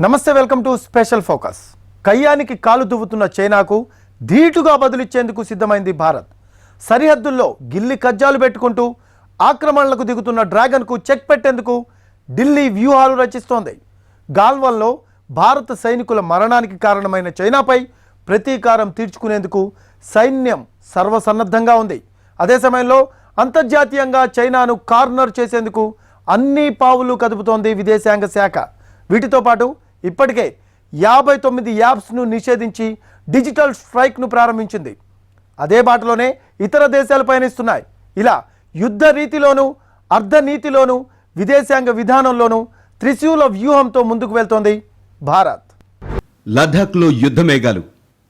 నమస్తే, welcome to special focus. కయ్యానికి కాలు దువ్వుతున్న చైనాకు ధీటుగా బదులిచ్చేందుకు సిద్ధమైంది భారత్. సరిహద్దుల్లో గిల్లి కజ్జాలు పెట్టుకుంటూ ఆక్రమణలకు దిగుతున్న డ్రాగన్కు చెక్ పెట్టేందుకు ఢిల్లీ వ్యూహాలు రచిస్తోంది. గాల్వన్లో భారత సైనికుల మరణానికి కారణమైన చైనాపై ప్రతీకారం తీర్చుకునేందుకు సైన్యం సర్వసన్నద్ధంగా ఉంది. అదే సమయంలో అంతర్జాతీయంగా చైనాను కార్నర్ చేసేందుకు అన్ని పావులు కదుపుతోంది విదేశాంగ శాఖ. వీటితో పాటు ఇప్పటికే 59 యాప్స్ను నిషేధించి డిజిటల్ స్ట్రైక్ను ప్రారంభించింది. అదే బాటలోనే ఇతర దేశాలు పయనిస్తున్నాయి. ఇలా యుద్ధ రీతిలోనూ అర్ధనీతిలోనూ విదేశాంగ విధానంలోనూ త్రిశూల వ్యూహంతో ముందుకు వెళ్తోంది భారత్. లద్దాఖ్లో యుద్ధ మేఘాలు.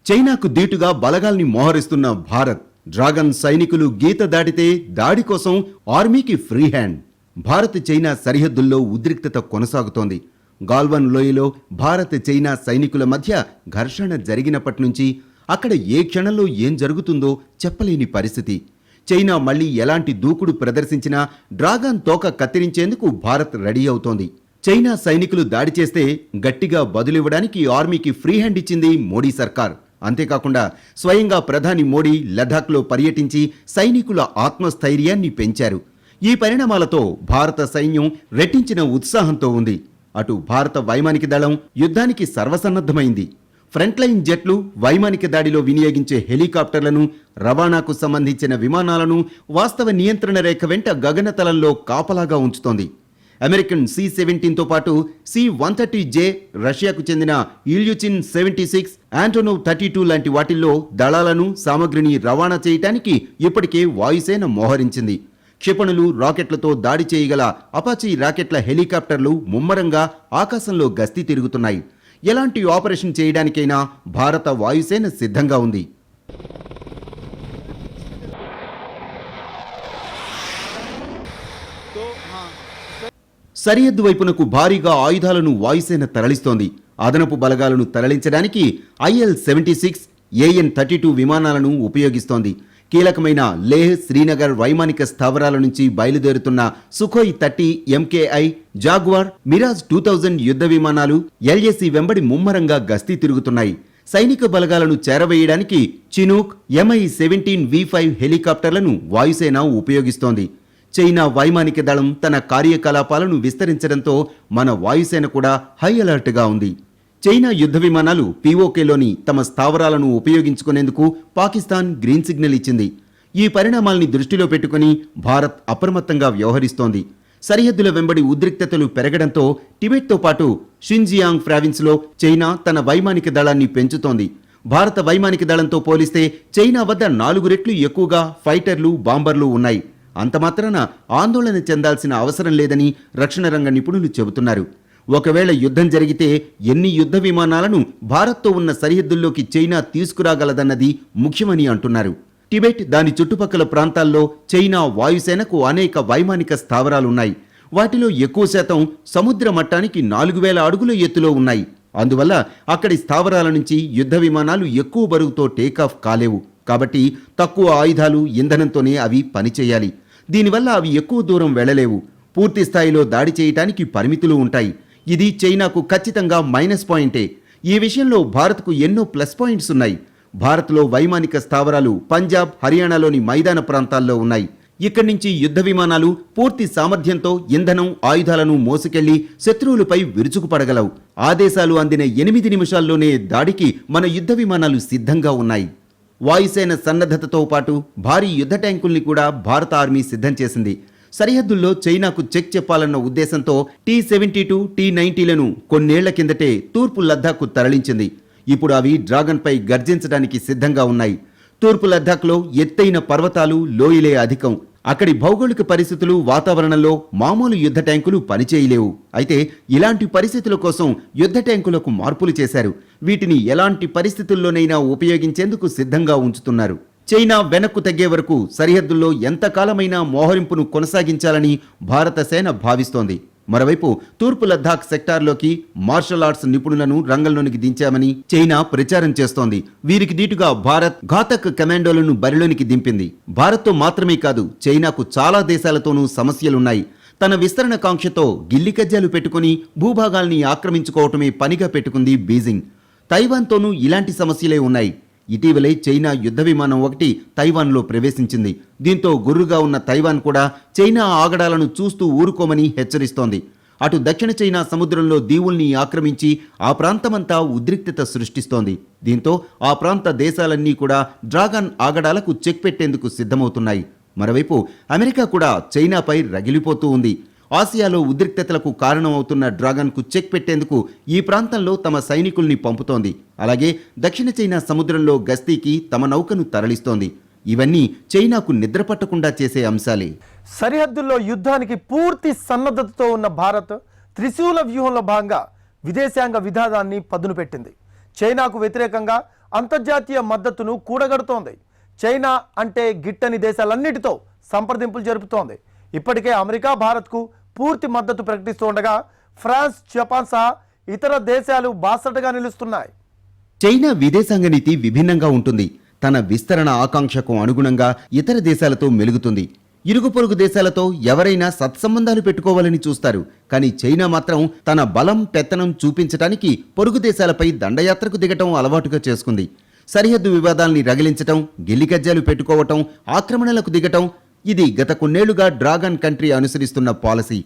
చైనాకు దీటుగా బలగాల్ని మోహరిస్తున్న భారత్. డ్రాగన్ సైనికులు గీత దాటితే దాడి కోసం ఆర్మీకి ఫ్రీ హ్యాండ్. భారత్ చైనా సరిహద్దుల్లో ఉద్రిక్తత కొనసాగుతోంది. గాల్వన్ లోయలో భారత్ చైనా సైనికుల మధ్య ఘర్షణ జరిగినప్పటి నుంచి అక్కడ ఏ క్షణంలో ఏం జరుగుతుందో చెప్పలేని పరిస్థితి. చైనా మళ్లీ ఎలాంటి దూకుడు ప్రదర్శించినా డ్రాగన్ తోక కత్తిరించేందుకు భారత్ రెడీ అవుతోంది. చైనా సైనికులు దాడి చేస్తే గట్టిగా బదులివ్వడానికి ఆర్మీకి ఫ్రీ హ్యాండ్ ఇచ్చింది మోడీ సర్కార్. అంతేకాకుండా స్వయంగా ప్రధాని మోడీ లద్దాఖ్లో పర్యటించి సైనికుల ఆత్మస్థైర్యాన్ని పెంచారు. ఈ పరిణామాలతో భారత సైన్యం రెట్టించిన ఉత్సాహంతో ఉంది. అటు భారత వైమానిక దళం యుద్ధానికి సర్వసన్నద్ధమైంది. ఫ్రంట్లైన్ జెట్లు, వైమానిక దాడిలో వినియోగించే హెలికాప్టర్లను, రవాణాకు సంబంధించిన విమానాలను వాస్తవ నియంత్రణ రేఖ వెంట గగనతలంలో కాపలాగా ఉంచుతోంది. అమెరికన్ C-17తో పాటు C-130J, రష్యాకు చెందిన ఇల్యూచిన్ 76, ఆంటోనోవ్ 32 లాంటి వాటిల్లో దళాలను, సామగ్రిని రవాణా చేయడానికి ఇప్పటికే వాయుసేన మోహరించింది. క్షిపణులు, రాకెట్లతో దాడి చేయగల అపాచీ రాకెట్ల హెలికాప్టర్లు ముమ్మరంగా ఆకాశంలో గస్తీ తిరుగుతున్నాయి. ఎలాంటి ఆపరేషన్ చేయడానికైనా భారత వాయుసేన సిద్ధంగా ఉంది. సరిహద్దు వైపునకు భారీగా ఆయుధాలను వాయుసేన తరలిస్తోంది. అదనపు బలగాలను తరలించడానికి IL-76, AN-32 విమానాలను ఉపయోగిస్తోంది. కీలకమైన లేహ్, శ్రీనగర్ వైమానిక స్థావరాల నుంచి బయలుదేరుతున్న సుఖోయ్ 30 MKI, జాగ్వార్, మిరాజ్ 2000 యుద్ధ విమానాలు LAC వెంబడి ముమ్మరంగా గస్తీ తిరుగుతున్నాయి. సైనిక బలగాలను చేరవేయడానికి చినూక్, Mi-17 V5 హెలికాప్టర్లను వాయుసేన ఉపయోగిస్తోంది. చైనా వైమానిక దళం తన కార్యకలాపాలను విస్తరించడంతో మన వాయుసేన కూడా హై అలర్ట్గా ఉంది. చైనా యుద్ధ విమానాలు POKలోని తమ స్థావరాలను ఉపయోగించుకునేందుకు పాకిస్తాన్ గ్రీన్ సిగ్నల్ ఇచ్చింది. ఈ పరిణామాల్ని దృష్టిలో పెట్టుకుని భారత్ అప్రమత్తంగా వ్యవహరిస్తోంది. సరిహద్దుల వెంబడి ఉద్రిక్తతలు పెరగడంతో టిబెట్తో పాటు షిన్జియాంగ్ ప్రావిన్స్లో చైనా తన వైమానిక దళాన్ని పెంచుతోంది. భారత వైమానిక దళంతో పోలిస్తే చైనా వద్ద 4 రెట్లు ఎక్కువగా ఫైటర్లు, బాంబర్లు ఉన్నాయి. అంతమాత్రాన ఆందోళన చెందాల్సిన అవసరం లేదని రక్షణ రంగ నిపుణులు చెబుతున్నారు. ఒకవేళ యుద్ధం జరిగితే ఎన్ని యుద్ధ విమానాలను భారత్తో ఉన్న సరిహద్దుల్లోకి చైనా తీసుకురాగలదన్నది ముఖ్యమని అంటున్నారు. టిబెట్, దాని చుట్టుపక్కల ప్రాంతాల్లో చైనా వాయుసేనకు అనేక వైమానిక స్థావరాలున్నాయి. వాటిలో ఎక్కువ శాతం సముద్ర మట్టానికి 4000 అడుగుల ఎత్తులో ఉన్నాయి. అందువల్ల అక్కడి స్థావరాల నుంచి యుద్ధ విమానాలు ఎక్కువ బరువుతో టేకాఫ్ కాలేవు. కాబట్టి తక్కువ ఆయుధాలు, ఇంధనంతోనే అవి పనిచేయాలి. దీనివల్ల అవి ఎక్కువ దూరం వెళ్లలేవు. పూర్తి స్థాయిలో దాడి చేయటానికి పరిమితులు ఉంటాయి. ఇది చైనాకు ఖచ్చితంగా మైనస్ పాయింటే. ఈ విషయంలో భారత్కు ఎన్నో ప్లస్ పాయింట్స్ ఉన్నాయి. భారత్లో వైమానిక స్థావరాలు పంజాబ్, హర్యానాలోని మైదాన ప్రాంతాల్లో ఉన్నాయి. ఇక్కడి నుంచి యుద్ధ విమానాలు పూర్తి సామర్థ్యంతో ఇంధనం, ఆయుధాలను మోసుకెళ్లి శత్రువులపై విరుచుకుపడగలవు. ఆదేశాలు అందిన 8 నిమిషాల్లోనే దాడికి మన యుద్ధ విమానాలు సిద్ధంగా ఉన్నాయి. వాయుసేన సన్నద్ధతతో పాటు భారీ యుద్ధ ట్యాంకుల్ని కూడా భారత ఆర్మీ సిద్ధం చేసింది. సరిహద్దుల్లో చైనాకు చెక్ చెప్పాలన్న ఉద్దేశంతో T-72, T-90లను కొన్నేళ్ల కిందటే తూర్పు లద్దాఖ్కు తరలించింది. ఇప్పుడు అవి డ్రాగన్పై గర్జించడానికి సిద్ధంగా ఉన్నాయి. తూర్పు లద్దాఖ్లో ఎత్తైన పర్వతాలు, లోయలే అధికం. అక్కడి భౌగోళిక పరిస్థితులు, వాతావరణంలో మామూలు యుద్ధ ట్యాంకులు పనిచేయలేవు. అయితే ఇలాంటి పరిస్థితుల కోసం యుద్ధ ట్యాంకులకు మార్పులు చేశారు. వీటిని ఎలాంటి పరిస్థితుల్లోనైనా ఉపయోగించేందుకు సిద్ధంగా ఉంచుతున్నారు. చైనా వెనక్కు తగ్గే వరకు సరిహద్దుల్లో ఎంతకాలమైనా మోహరింపును కొనసాగించాలని భారత సేన భావిస్తోంది. మరోవైపు తూర్పు లద్దాఖ్ సెక్టార్లోకి మార్షల్ ఆర్ట్స్ నిపుణులను రంగంలోనికి దించామని చైనా ప్రచారం చేస్తోంది. వీరికి దీటుగా భారత్ ఘాతక్ కమాండోలను బరిలోనికి దింపింది. భారత్తో మాత్రమే కాదు, చైనాకు చాలా దేశాలతోనూ సమస్యలున్నాయి. తన విస్తరణ కాంక్షతో గిల్లి కజ్జాలు పెట్టుకుని భూభాగాల్ని ఆక్రమించుకోవటమే పనిగా పెట్టుకుంది బీజింగ్. తైవాన్తోనూ ఇలాంటి సమస్యలే ఉన్నాయి. ఇటీవలే చైనా యుద్ధ విమానం ఒకటి తైవాన్లో ప్రవేశించింది. దీంతో గుర్రుగా ఉన్న తైవాన్ కూడా చైనా ఆగడాలను చూస్తూ ఊరుకోమని హెచ్చరిస్తోంది. అటు దక్షిణ చైనా సముద్రంలో దీవుల్ని ఆక్రమించి ఆ ప్రాంతమంతా ఉద్రిక్తత సృష్టిస్తోంది. దీంతో ఆ ప్రాంత దేశాలన్నీ కూడా డ్రాగన్ ఆగడాలకు చెక్ పెట్టేందుకు సిద్ధమవుతున్నాయి. మరోవైపు అమెరికా కూడా చైనాపై రగిలిపోతూ ఉంది. ఆసియాలో ఉద్రిక్తతలకు కారణమవుతున్న డ్రాగన్కు చెక్ పెట్టేందుకు ఈ ప్రాంతంలో తమ సైనికుల్ని పంపుతోంది. అలాగే దక్షిణ చైనా సముద్రంలో గస్తీకి తమ నౌకను తరలిస్తోంది. ఇవన్నీ చైనాకు నిద్రపట్టకుండా చేసే అంశాలే. సరిహద్దుల్లో యుద్ధానికి పూర్తి సన్నద్ధతతో ఉన్న భారత్ త్రిశూల వ్యూహంలో భాగంగా విదేశాంగ విధానాన్ని పదును పెట్టింది. చైనాకు వ్యతిరేకంగా అంతర్జాతీయ మద్దతును కూడగడుతోంది. చైనా అంటే గిట్టని దేశాలన్నిటితో సంప్రదింపులు జరుపుతోంది. ఇప్పటికే అమెరికా భారత్కు పూర్తి మద్దతు ప్రకటిస్తుండగా ఫ్రాన్స్, జపాన్ సహా ఇతర దేశాలు బాసటగా నిలుస్తున్నాయి. చైనా విదేశాంగ నీతి విభిన్నంగా ఉంటుంది. తన విస్తరణ ఆకాంక్షకు అనుగుణంగా ఇతర దేశాలతో మెలుగుతుంది. ఇరుగు పొరుగు దేశాలతో ఎవరైనా సత్సంబంధాలు పెట్టుకోవాలని చూస్తారు. కానీ చైనా మాత్రం తన బలం, పెత్తనం చూపించడానికి పొరుగు దేశాలపై దండయాత్రకు దిగటం అలవాటుగా చేసుకుంది. సరిహద్దు వివాదాల్ని రగిలించటం, గిల్లికజ్జాలు పెట్టుకోవటం, ఆక్రమణలకు దిగటం ఇది గత కొన్నేళ్లుగా డ్రాగన్ కంట్రీ అనుసరిస్తున్న పాలసీ.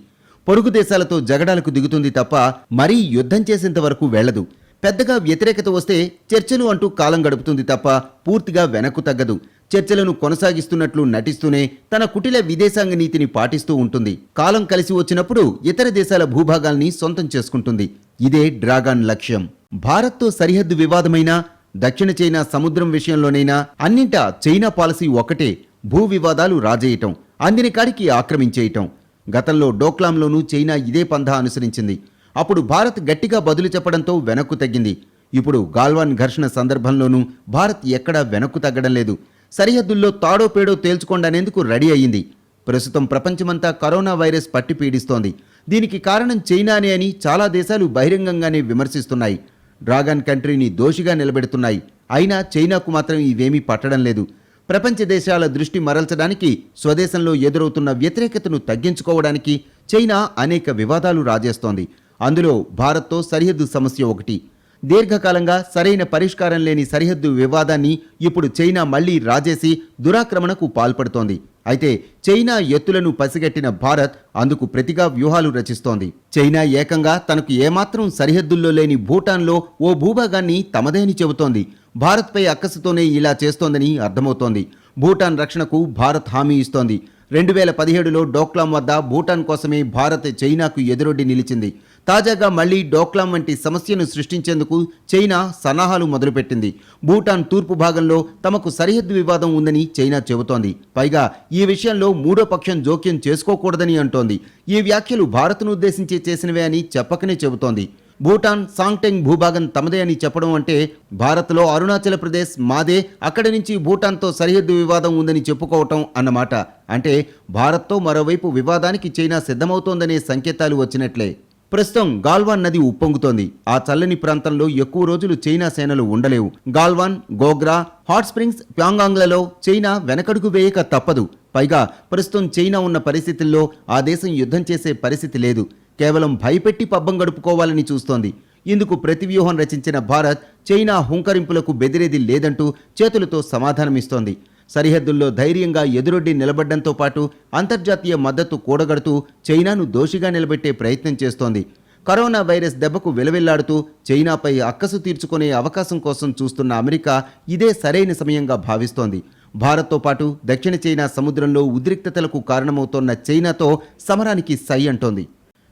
పొరుగు దేశాలతో జగడాలకు దిగుతుంది తప్ప మరీ యుద్ధం చేసేంత వరకు వెళ్లదు. పెద్దగా వ్యతిరేకత వస్తే చర్చలు అంటూ కాలం గడుపుతుంది తప్ప పూర్తిగా వెనక్కు తగ్గదు. చర్చలను కొనసాగిస్తున్నట్లు నటిస్తూనే తన కుటిల విదేశాంగ నీతిని పాటిస్తూ ఉంటుంది. కాలం కలిసి వచ్చినప్పుడు ఇతర దేశాల భూభాగాల్ని సొంతం చేసుకుంటుంది. ఇదే డ్రాగన్ లక్ష్యం. భారత్తో సరిహద్దు వివాదమైనా, దక్షిణ చైనా సముద్రం విషయంలోనైనా అన్నింటా చైనా పాలసీ ఒకటే: భూ వివాదాలు రాజేయటం, అందిన కాడికి ఆక్రమించేయటం. గతంలో డోక్లాంలోనూ చైనా ఇదే పంథా అనుసరించింది. అప్పుడు భారత్ గట్టిగా బదులు చెప్పడంతో వెనక్కు తగ్గింది. ఇప్పుడు గాల్వాన్ ఘర్షణ సందర్భంలోనూ భారత్ ఎక్కడా వెనక్కు తగ్గడం లేదు. సరిహద్దుల్లో తాడో పేడో తేల్చుకోండనేందుకు రెడీ అయ్యింది. ప్రస్తుతం ప్రపంచమంతా కరోనా వైరస్ పట్టి పీడిస్తోంది. దీనికి కారణం చైనానే అని చాలా దేశాలు బహిరంగంగానే విమర్శిస్తున్నాయి. డ్రాగన్ కంట్రీని దోషిగా నిలబెడుతున్నాయి. అయినా చైనాకు మాత్రం ఇవేమీ పట్టడం లేదు. ప్రపంచ దేశాల దృష్టి మరల్చడానికి, స్వదేశంలో ఎదురవుతున్న వ్యతిరేకతను తగ్గించుకోవడానికి చైనా అనేక వివాదాలు రాజేస్తోంది. అందులో భారత్తో సరిహద్దు సమస్య ఒకటి. దీర్ఘకాలంగా సరైన పరిష్కారం లేని సరిహద్దు వివాదాన్ని ఇప్పుడు చైనా మళ్లీ రాజేసి దురాక్రమణకు పాల్పడుతోంది. అయితే చైనా ఎత్తులను పసిగట్టిన భారత్ అందుకు ప్రతిగా వ్యూహాలు రచిస్తోంది. చైనా ఏకంగా తనకు ఏమాత్రం సరిహద్దుల్లో లేని భూటాన్లో ఓ భూభాగాన్ని తమదే అని చెబుతోంది. భారత్పై అక్కసుతోనే ఇలా చేస్తోందని అర్థమవుతోంది. భూటాన్ రక్షణకు భారత్ హామీ ఇస్తోంది. 2017లో డోక్లాం వద్ద భూటాన్ కోసమే భారత్ చైనాకు ఎదురొడ్డి నిలిచింది. తాజాగా మళ్లీ డోక్లాం వంటి సమస్యను సృష్టించేందుకు చైనా సన్నాహాలు మొదలుపెట్టింది. భూటాన్ తూర్పు భాగంలో తమకు సరిహద్దు వివాదం ఉందని చైనా చెబుతోంది. పైగా ఈ విషయంలో మూడో పక్షం జోక్యం చేసుకోకూడదని అంటోంది. ఈ వ్యాఖ్యలు భారత్ను ఉద్దేశించి చేసినవే అని చెప్పకనే చెబుతోంది. భూటాన్ సాంగ్టెంగ్ భూభాగం తమదే అని చెప్పడం అంటే భారత్లో అరుణాచల్ ప్రదేశ్ మాదే, అక్కడి నుంచి భూటాన్తో సరిహద్దు వివాదం ఉందని చెప్పుకోవటం అన్నమాట. అంటే భారత్తో మరోవైపు వివాదానికి చైనా సిద్ధమవుతోందనే సంకేతాలు వచ్చినట్లే. ప్రస్తుతం గాల్వాన్ నది ఉప్పొంగుతోంది. ఆ చల్లని ప్రాంతంలో ఎక్కువ రోజులు చైనా సేనలు ఉండలేవు. గాల్వాన్, గోగ్రా, హాట్ స్ప్రింగ్స్, ప్యాంగాంగ్లలో చైనా వెనకడుగు వేయక తప్పదు. పైగా ప్రస్తుతం చైనా ఉన్న పరిస్థితుల్లో ఆ దేశం యుద్ధం చేసే పరిస్థితి లేదు. కేవలం భయపెట్టి పబ్బం గడుపుకోవాలని చూస్తోంది. ఇందుకు ప్రతివ్యూహం రచించిన భారత్ చైనా హుంకరింపులకు బెదిరేది లేదంటూ చేతులతో సమాధానమిస్తోంది. సరిహద్దుల్లో ధైర్యంగా ఎదురొడ్డి నిలబడ్డంతో పాటు అంతర్జాతీయ మద్దతు కూడగడుతూ చైనాను దోషిగా నిలబెట్టే ప్రయత్నం చేస్తోంది. కరోనా వైరస్ దెబ్బకు విలవిల్లాడుతూ చైనాపై అక్కసు తీర్చుకునే అవకాశం కోసం చూస్తున్న అమెరికా ఇదే సరైన సమయంగా భావిస్తోంది. భారత్తో పాటు దక్షిణ చైనా సముద్రంలో ఉద్రిక్తతలకు కారణమవుతోన్న చైనాతో సమరానికి సై అంటోంది.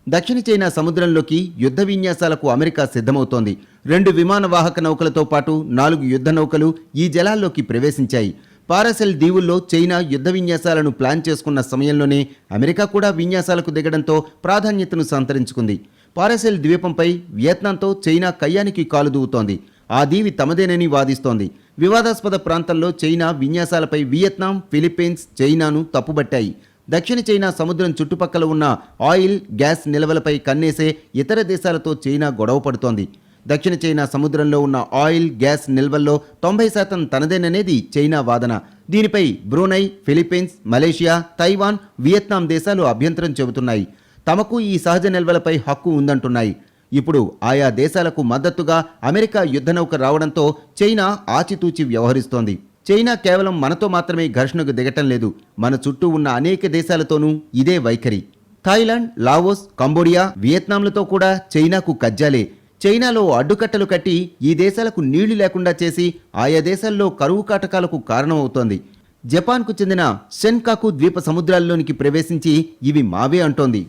దక్షిణ చైనా సముద్రంలోకి యుద్ధ విన్యాసాలకు అమెరికా సిద్ధమవుతోంది. 2 విమాన వాహక నౌకలతో పాటు 4 యుద్ధ నౌకలు ఈ జలాల్లోకి ప్రవేశించాయి. పారాసెల్ దీవుల్లో చైనా యుద్ధ విన్యాసాలను ప్లాన్ చేసుకున్న సమయంలోనే అమెరికా కూడా విన్యాసాలకు దిగడంతో ప్రాధాన్యతను సంతరించుకుంది. పారాసెల్ ద్వీపంపై వియత్నాంతో చైనా కయ్యానికి కాలు దూవుతోంది. ఆ దీవి తమదేనని వాదిస్తోంది. వివాదాస్పద ప్రాంతంలో చైనా విన్యాసాలపై వియత్నాం, ఫిలిప్పీన్స్ చైనాను తప్పుబట్టాయి. దక్షిణ చైనా సముద్రం చుట్టుపక్కల ఉన్న ఆయిల్, గ్యాస్ నిల్వలపై కన్నేసే ఇతర దేశాలతో చైనా గొడవ పడుతోంది. దక్షిణ చైనా సముద్రంలో ఉన్న ఆయిల్ గ్యాస్ నిల్వల్లో 90% తనదేననేది చైనా వాదన. దీనిపై Brunei, Philippines, Malaysia, Taiwan, Vietnam దేశాలు అభ్యంతరం చెబుతున్నాయి. తమకు ఈ సహజ నిల్వలపై హక్కు ఉందంటున్నాయి. ఇప్పుడు ఆయా దేశాలకు మద్దతుగా అమెరికా యుద్ధనౌక రావడంతో చైనా ఆచితూచి వ్యవహరిస్తోంది. చైనా కేవలం మనతో మాత్రమే ఘర్షణకు దిగటం లేదు, మన చుట్టూ ఉన్న అనేక దేశాలతోనూ ఇదే వైఖరి. థాయిలాండ్, లావోస్, కంబోడియా, వియత్నాంలతో కూడా చైనాకు కజ్జాలే. చైనాలో అడ్డుకట్టలు కట్టి ఈ దేశాలకు నీళ్లు లేకుండా చేసి ఆయా దేశాల్లో కరువు కాటకాలకు కారణమవుతోంది. జపాన్కు చెందిన షెన్కాకు ద్వీప సముద్రాల్లోనికి ప్రవేశించి ఇవి మావే అంటోంది.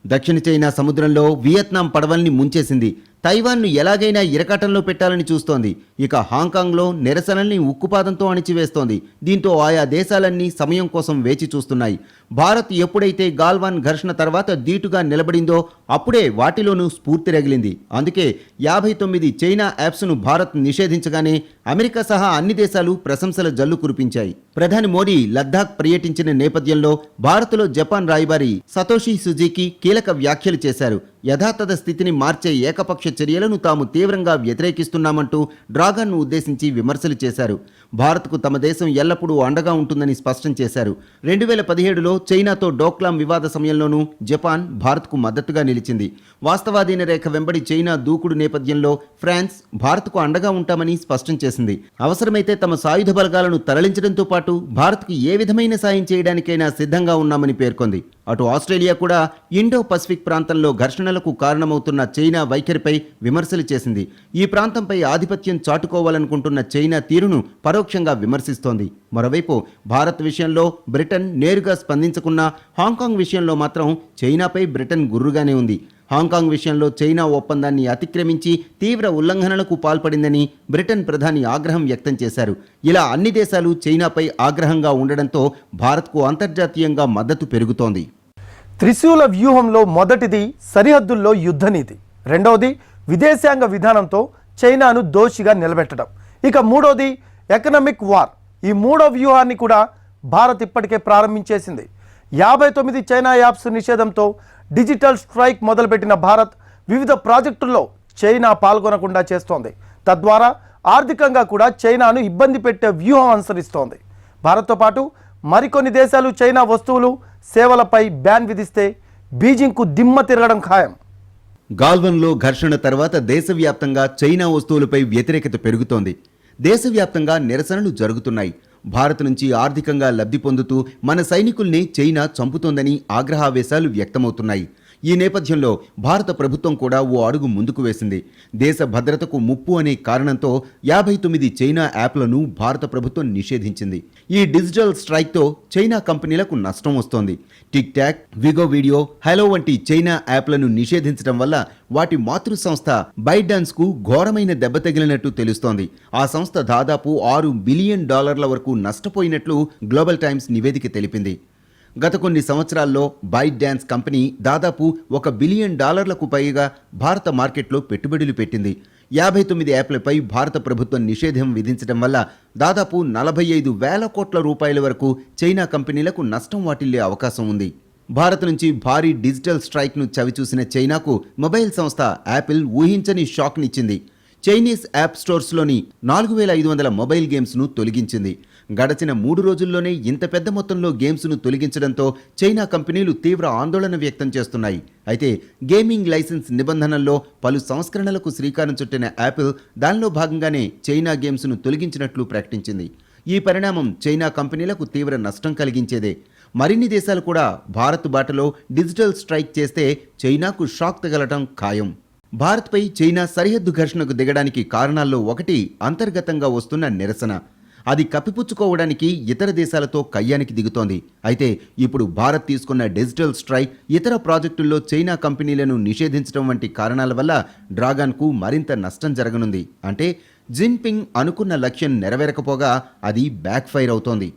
దక్షిణ చైనా సముద్రంలో వియత్నాం పడవల్ని ముంచేసింది. తైవాన్ను ఎలాగైనా ఇరకాటంలో పెట్టాలని చూస్తోంది. ఇక హాంకాంగ్లో నిరసనల్ని ఉక్కుపాదంతో అణిచివేస్తోంది. దీంతో ఆయా దేశాలన్నీ సమయం కోసం వేచి చూస్తున్నాయి. భారత్ ఎప్పుడైతే గాల్వాన్ ఘర్షణ తర్వాత ధీటుగా నిలబడిందో అప్పుడే వాటిలోనూ స్ఫూర్తి రగిలింది. అందుకే 59 చైనా యాప్స్ను భారత్ నిషేధించగానే అమెరికా సహా అన్ని దేశాలు ప్రశంసల జల్లు కురిపించాయి. ప్రధాని మోడీ లద్దాఖ్ పర్యటించిన నేపథ్యంలో భారత్లో జపాన్ రాయబారి సతోషి సుజుకి కీలక వ్యాఖ్యలు చేశారు. యథాతథ స్థితిని మార్చే ఏకపక్ష చర్యలను తాము తీవ్రంగా వ్యతిరేకిస్తున్నామంటూ డ్రాగన్ను ఉద్దేశించి విమర్శలు చేశారు. భారత్కు తమ దేశం ఎల్లప్పుడూ అండగా ఉంటుందని స్పష్టం చేశారు. 2017లో చైనాతో డోక్లాం వివాద సమయంలోనూ జపాన్ భారత్కు మద్దతుగా నిలిచింది. వాస్తవాధీన రేఖ వెంబడి చైనా దూకుడు నేపథ్యంలో ఫ్రాన్స్ భారత్కు అండగా ఉంటామని స్పష్టం చేసింది. అవసరమైతే తమ సాయుధ బలగాలను తరలించడంతో పాటు భారత్కు ఏ విధమైన సాయం చేయడానికైనా సిద్ధంగా ఉన్నామని పేర్కొంది. అటు ఆస్ట్రేలియా కూడా ఇండో పసిఫిక్ ప్రాంతంలో ఘర్షణలకు కారణమవుతున్న చైనా వైఖరిపై విమర్శలు చేసింది. ఈ ప్రాంతంపై ఆధిపత్యం చాటుకోవాలనుకుంటున్న చైనా తీరును పరోక్షంగా విమర్శిస్తోంది. మరోవైపు భారత్ విషయంలో బ్రిటన్ నేరుగా స్పందించకున్నా హాంకాంగ్ విషయంలో మాత్రం చైనాపై బ్రిటన్ గుర్రుగానే ఉంది. హాంకాంగ్ విషయంలో చైనా ఒప్పందాన్ని అతిక్రమించి తీవ్ర ఉల్లంఘనలకు పాల్పడిందని బ్రిటన్ ప్రధాని ఆగ్రహం వ్యక్తం చేశారు. ఇలా అన్ని దేశాలు చైనాపై ఆగ్రహంగా ఉండడంతో భారత్కు అంతర్జాతీయంగా మద్దతు పెరుగుతోంది. త్రిశూల వ్యూహంలో మొదటిది సరిహద్దుల్లో యుద్ధనీతి, రెండవది విదేశాంగ విధానంతో చైనాను దోషిగా నిలబెట్టడం, ఇక మూడోది ఎకనామిక్ వార్. ఈ మూడో వ్యూహాన్ని కూడా భారత్ ఇప్పటికే ప్రారంభించేసింది. 59 చైనా యాప్స్ నిషేధంతో డిజిటల్ స్ట్రైక్ మొదలుపెట్టిన భారత్ వివిధ ప్రాజెక్టుల్లో చైనా పాల్గొనకుండా చేస్తోంది. తద్వారా ఆర్థికంగా కూడా చైనాను ఇబ్బంది పెట్టే వ్యూహం అనుసరిస్తోంది. భారత్తో పాటు మరికొన్ని దేశాలు చైనా వస్తువులు, సేవలపై బ్యాన్ విధిస్తే బీజింగ్కు దిమ్మ తిరగడం ఖాయం. గాల్వన్లో ఘర్షణ తర్వాత దేశవ్యాప్తంగా చైనా వస్తువులపై వ్యతిరేకత పెరుగుతోంది. దేశవ్యాప్తంగా నిరసనలు జరుగుతున్నాయి. భారత్ నుంచి ఆర్థికంగా లబ్ధి పొందుతూ మన సైనికుల్ని చైనా చంపుతోందని ఆగ్రహావేశాలు వ్యక్తమవుతున్నాయి. ఈ నేపథ్యంలో భారత ప్రభుత్వం కూడా ఓ అడుగు ముందుకు వేసింది. దేశ భద్రతకు ముప్పు అనే కారణంతో 59 చైనా యాప్లను భారత ప్రభుత్వం నిషేధించింది. ఈ డిజిటల్ స్ట్రైక్తో చైనా కంపెనీలకు నష్టం వస్తోంది. Tick talk, Vigo video, hello వంటి చైనా యాప్లను నిషేధించడం వల్ల వాటి మాతృ సంస్థ బైడాన్స్కు ఘోరమైన దెబ్బ తగిలినట్టు తెలుస్తోంది. ఆ సంస్థ దాదాపు $6 బిలియన్ వరకు నష్టపోయినట్లు గ్లోబల్ టైమ్స్ నివేదిక తెలిపింది. గత కొన్ని సంవత్సరాల్లో బైడాన్స్ కంపెనీ దాదాపు $1 బిలియన్ పైగా భారత మార్కెట్లో పెట్టుబడులు పెట్టింది. 59 యాప్లపై భారత ప్రభుత్వం నిషేధం విధించడం వల్ల దాదాపు 45 వేల కోట్ల రూపాయల వరకు చైనా కంపెనీలకు నష్టం వాటిల్లే అవకాశం ఉంది. భారత్ నుంచి భారీ డిజిటల్ స్ట్రైక్ను చవిచూసిన చైనాకు మొబైల్ సంస్థ యాపిల్ ఊహించని షాక్నిచ్చింది. చైనీస్ యాప్ స్టోర్స్లోని 4500 మొబైల్ గేమ్స్ను తొలగించింది. గడచిన 3 రోజుల్లోనే ఇంత పెద్ద మొత్తంలో గేమ్స్ను తొలగించడంతో చైనా కంపెనీలు తీవ్ర ఆందోళన వ్యక్తం చేస్తున్నాయి. అయితే గేమింగ్ లైసెన్స్ నిబంధనల్లో పలు సంస్కరణలకు శ్రీకారం చుట్టిన యాపిల్ దానిలో భాగంగానే చైనా గేమ్స్ను తొలగించినట్లు ప్రకటించింది. ఈ పరిణామం చైనా కంపెనీలకు తీవ్ర నష్టం కలిగించేదే. మరిన్ని దేశాలు కూడా భారత్ బాటలో డిజిటల్ స్ట్రైక్ చేస్తే చైనాకు షాక్ తగలటం ఖాయం. భారత్పై చైనా సరిహద్దు ఘర్షణకు దిగడానికి కారణాల్లో ఒకటి అంతర్గతంగా వస్తున్న నిరసన. అది కప్పిపుచ్చుకోవడానికి ఇతర దేశాలతో కయ్యానికి దిగుతోంది. అయితే ఇప్పుడు భారత్ తీసుకున్న డిజిటల్ స్ట్రైక్, ఇతర ప్రాజెక్టుల్లో చైనా కంపెనీలను నిషేధించడం వంటి కారణాల వల్ల డ్రాగన్కు మరింత నష్టం జరగనుంది. అంటే జిన్పింగ్ అనుకున్న లక్ష్యం నెరవేరకపోగా అది బ్యాక్ ఫైర్ అవుతోంది.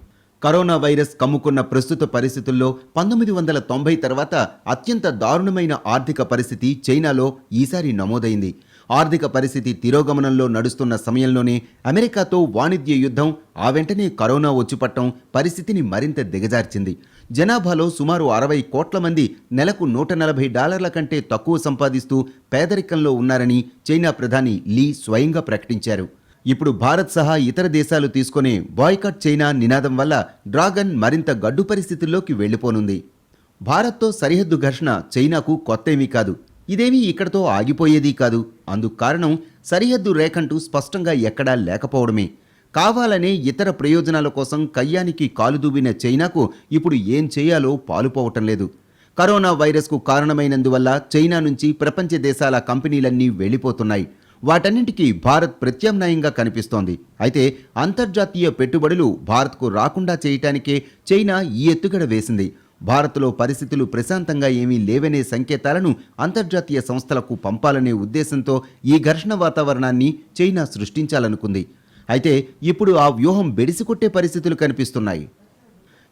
కరోనా వైరస్ కమ్ముకున్న ప్రస్తుత పరిస్థితుల్లో 1990 తర్వాత అత్యంత దారుణమైన ఆర్థిక పరిస్థితి చైనాలో ఈసారి నమోదైంది. ఆర్థిక పరిస్థితి తిరోగమనంలో నడుస్తున్న సమయంలోనే అమెరికాతో వాణిజ్య యుద్ధం, ఆ వెంటనే కరోనా వచ్చిపట్టం పరిస్థితిని మరింత దిగజార్చింది. జనాభాలో సుమారు 60 కోట్ల మంది నెలకు $140 కంటే తక్కువ సంపాదిస్తూ పేదరికంలో ఉన్నారని చైనా ప్రధాని లీ స్వయంగా ప్రకటించారు. ఇప్పుడు భారత్ సహా ఇతర దేశాలు తీసుకునే బాయ్కాట్ చైనా నినాదం వల్ల డ్రాగన్ మరింత గడ్డు పరిస్థితుల్లోకి వెళ్లిపోనుంది. భారత్తో సరిహద్దు ఘర్షణ చైనాకు కొత్తేమీ కాదు. ఇదేమీ ఇక్కడతో ఆగిపోయేదీ కాదు. అందుకు కారణం సరిహద్దు రేఖంటూ స్పష్టంగా ఎక్కడా లేకపోవడమే. కావాలనే ఇతర ప్రయోజనాల కోసం కయ్యానికి కాలుదూవిన చైనాకు ఇప్పుడు ఏం చేయాలో పాలుపోవటం లేదు. కరోనా వైరస్కు కారణమైనందువల్ల చైనా నుంచి ప్రపంచ దేశాల కంపెనీలన్నీ వెళ్లిపోతున్నాయి. వాటన్నింటికీ భారత్ ప్రత్యామ్నాయంగా కనిపిస్తోంది. అయితే అంతర్జాతీయ పెట్టుబడులు భారత్కు రాకుండా చేయటానికే చైనా ఈ ఎత్తుగడ వేసింది. భారత్లో పరిస్థితులు ప్రశాంతంగా ఏమీ లేవనే సంకేతాలను అంతర్జాతీయ సంస్థలకు పంపాలనే ఉద్దేశంతో ఈ ఘర్షణ వాతావరణాన్ని చైనా సృష్టించాలనుకుంది. అయితే ఇప్పుడు ఆ వ్యూహం బెడిసికొట్టే పరిస్థితులు కనిపిస్తున్నాయి.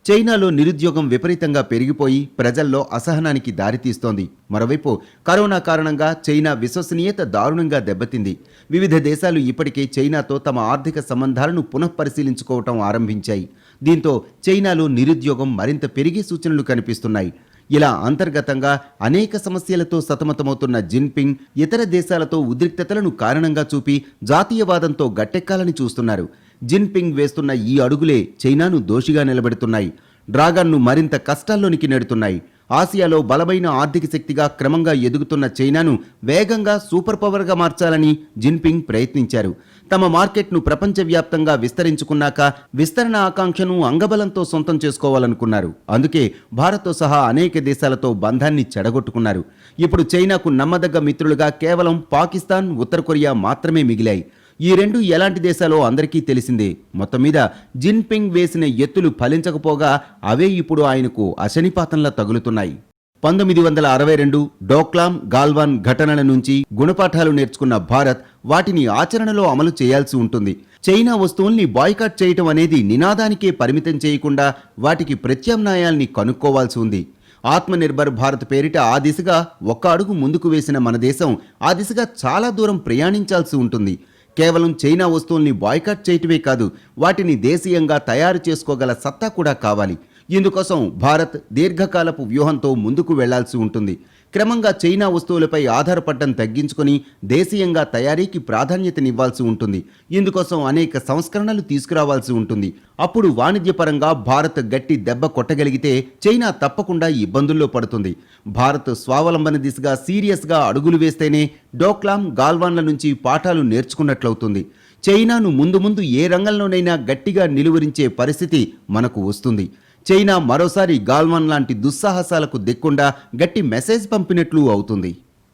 చైనాలో నిరుద్యోగం విపరీతంగా పెరిగిపోయి ప్రజల్లో అసహనానికి దారితీస్తోంది. మరోవైపు కరోనా కారణంగా చైనా విశ్వసనీయత దారుణంగా దెబ్బతింది. వివిధ దేశాలు ఇప్పటికే చైనాతో తమ ఆర్థిక సంబంధాలను పునఃపరిశీలించుకోవటం ఆరంభించాయి. దీంతో చైనాలో నిరుద్యోగం మరింత పెరిగే సూచనలు కనిపిస్తున్నాయి. ఇలా అంతర్గతంగా అనేక సమస్యలతో సతమతమవుతున్న జిన్పింగ్ ఇతర దేశాలతో ఉద్రిక్తతలను కారణంగా చూపి జాతీయవాదంతో గట్టెక్కాలని చూస్తున్నారు. జిన్పింగ్ వేస్తున్న ఈ అడుగులే చైనాను దోషిగా నిలబెడుతున్నాయి. డ్రాగన్ను మరింత కష్టాల్లోనికి నెడుతున్నాయి. ఆసియాలో బలమైన ఆర్థిక శక్తిగా క్రమంగా ఎదుగుతున్న చైనాను వేగంగా సూపర్ పవర్గా మార్చాలని జిన్పింగ్ ప్రయత్నించారు. తమ మార్కెట్ను ప్రపంచవ్యాప్తంగా విస్తరించుకున్నాక విస్తరణ ఆకాంక్షను అంగబలంతో సొంతం చేసుకోవాలనుకున్నారు. అందుకే భారత్తో సహా అనేక దేశాలతో బంధాన్ని చెడగొట్టుకున్నారు. ఇప్పుడు చైనాకు నమ్మదగ్గ మిత్రులుగా కేవలం పాకిస్తాన్, ఉత్తర కొరియా మాత్రమే మిగిలాయి. ఈ రెండు ఎలాంటి దేశాలో అందరికీ తెలిసిందే. మొత్తం మీద జిన్పింగ్ వేసిన ఎత్తులు ఫలించకపోగా అవే ఇప్పుడు ఆయనకు అశనిపాతంలా తగులుతున్నాయి. 1962 డోక్లాం, గాల్వాన్ ఘటనల నుంచి గుణపాఠాలు నేర్చుకున్న భారత్ వాటిని ఆచరణలో అమలు చేయాల్సి ఉంటుంది. చైనా వస్తువుల్ని బాయ్కాట్ చేయటం అనేది నినాదానికే పరిమితం చేయకుండా వాటికి ప్రత్యామ్నాయాల్ని కనుక్కోవాల్సి ఉంది. ఆత్మనిర్భర్ భారత్ పేరిట ఆ దిశగా ఒక్క అడుగు ముందుకు వేసిన మన దేశం ఆ దిశగా చాలా దూరం ప్రయాణించాల్సి ఉంటుంది. కేవలం చైనా వస్తువుల్ని బాయ్కాట్ చేయటమే కాదు, వాటిని దేశీయంగా తయారు చేసుకోగల సత్తా కూడా కావాలి. ఇందుకోసం భారత్ దీర్ఘకాలపు వ్యూహంతో ముందుకు వెళ్లాల్సి ఉంటుంది. క్రమంగా చైనా వస్తువులపై ఆధారపడటం తగ్గించుకొని దేశీయంగా తయారీకి ప్రాధాన్యతనివ్వాల్సి ఉంటుంది. ఇందుకోసం అనేక సంస్కరణలు తీసుకురావాల్సి ఉంటుంది. అప్పుడు వాణిజ్యపరంగా భారత్ గట్టి దెబ్బ కొట్టగలిగితే చైనా తప్పకుండా ఇబ్బందుల్లో పడుతుంది. భారత్ స్వావలంబన దిశగా సీరియస్గా అడుగులు వేస్తేనే డోక్లాం, గాల్వాన్ల నుంచి పాఠాలు నేర్చుకున్నట్లవుతుంది. చైనాను ముందు ఏ రంగంలోనైనా గట్టిగా నిలువరించే పరిస్థితి మనకు వస్తుంది. చైనా మరోసారి గాల్వాన్ లాంటి దుస్సాహసాలకు దిక్కుండా గట్టి మెసేజ్ పంపినట్లు అవుతుంది.